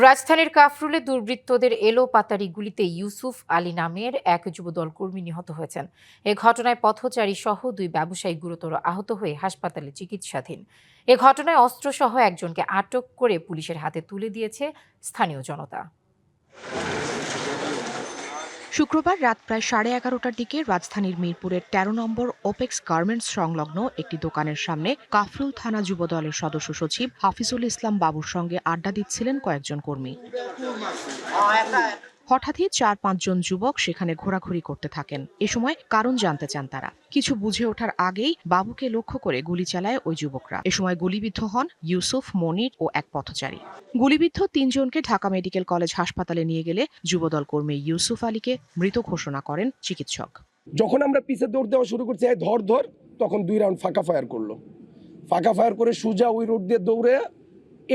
রাজধানীর কাফরুলে দুর্বৃত্তদের এলোপাতাড়ি গুলিতে ইউসুফ আলী নামের এক যুবদল কর্মী নিহত হয়েছেন। এ ঘটনায় পথচারী সহ 2 ব্যবসায়ী গুরুতর আহত হয়ে হাসপাতালে চিকিৎসাধীন। এ ঘটনায় অস্ত্রসহ একজনকে আটক করে পুলিশের হাতে তুলে দিয়েছে স্থানীয় জনতা। শুক্রবার রাত প্রায় 11:30টার দিকে রাজধানীর মিরপুরের 13 নম্বর ওপেক্স গার্মেন্টস সংলগ্ন একটি দোকানের সামনে কাফরুল থানা যুবদলের সদস্য সচিব হাফিজুল ইসলাম বাবুর সঙ্গে আড্ডা দিচ্ছিলেন কয়েকজন কর্মী। হঠাৎই 4-5 জন যুবক সেখানে ঘোরাঘুরি করতে থাকেন। এ সময় কারণ জানতে চান তারা। কিছু বুঝে ওঠার আগেই বাবুকে লক্ষ্য করে গুলি চালায় ওই যুবকরা। এ সময় গুলিবিদ্ধ হন ইউসুফ, মনির ও এক পথচারী। গুলিবিদ্ধ 3 জনকে ঢাকা মেডিকেল কলেজ হাসপাতালে নিয়ে গেলে যুবদল কর্মী ইউসুফ আলীকে মৃত ঘোষণা করেন চিকিৎসক। যখন আমরা পিছে দৌড় দেওয়া শুরু করছি ধর তখন 2 রাউন্ড ফাঁকা ফায়ার করলো। ফাঁকা ফায়ার করে সুজা ওই রোড দিয়ে দৌড়ে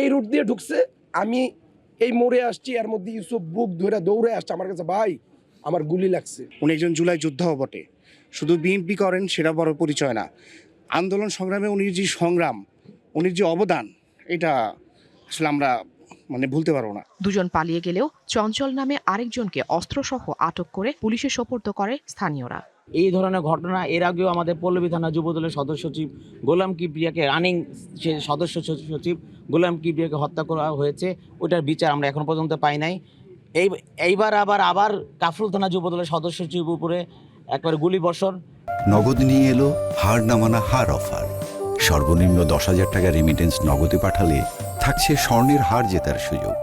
এই রোড দিয়ে ঢুকছে। আমি এই মোড়ে আসছি, এর মধ্যে ইউসুফ বুক ধরে দৌড়ে আসছে আমার কাছে, ভাই আমার গুলি লাগছে। উনি একজন জুলাই যোদ্ধাও বটে, শুধু বিএনপি করেন সেটা বড় পরিচয় না। আন্দোলন সংগ্রামে উনির যে সংগ্রাম, উনির যে অবদান, এটা আসলে আমরা ভুলতে পারবো না। 2 জন পালিয়ে গেলেও চঞ্চল নামে আরেকজনকে অস্ত্রসহ আটক করে পুলিশে সোপর্দ করে স্থানীয়রা। এই ধরনের ঘটনা এর আগেও আমাদের পল্লবী থানা যুবদলের সদস্য সচিব গোলাম কিবরিয়াকে রানিং সদস্য সচিব গোলাম কিবরিয়াকে হত্যা করা হয়েছে। ওটার বিচার আমরা এখন পর্যন্ত পাই নাই। এইবার আবার কাফরুল থানা যুবদলের সদস্য সচিব উপরে একবার গুলি বর্ষণ। নগদ নিয়ে এলো হার না মানা হার অফার। সর্বনিম্ন 10,000 টাকা রেমিটেন্স নগদে পাঠালে থাকছে স্বর্ণের হার জেতার সুযোগ।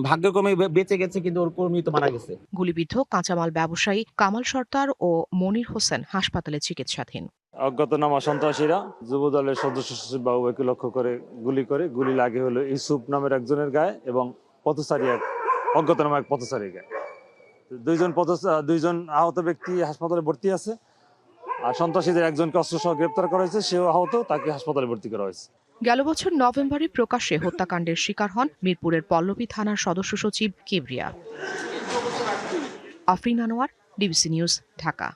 ভাগ্যক্রমে বেঁচে গেছে, কিন্তু ওর কর্মী তো মারা গেছে। গুলিবিদ্ধ কাঁচামাল ব্যবসায়ী কামাল সর্দার ও মনির হোসেন হাসপাতালে চিকিৎসাধীন। অজ্ঞাতনামা সন্ত্রাসীরা যুবদলের সদস্য সচিব বাবুকে লক্ষ্য করে গুলি লাগে হলো ইউসুফ নামের একজনের গায়ে এবং পথচারী এক অজ্ঞাতনামা এক পথচারীর গায়ে। 2 জন আহত ব্যক্তি হাসপাতালে ভর্তি আছে। আর সন্ত্রাসীদের একজনকে অস্ত্রসহ গ্রেপ্তার করা হয়েছে, সেও আহত, তাকে হাসপাতালে ভর্তি করা হয়েছে। গেল বছর নভেম্বরে প্রকাশ্যে হত্যাকাণ্ডের শিকার হন মিরপুরের পল্লবী থানার সদস্য সচিব কিবরিয়া। Afrin Anwar, DBC news, Dhaka.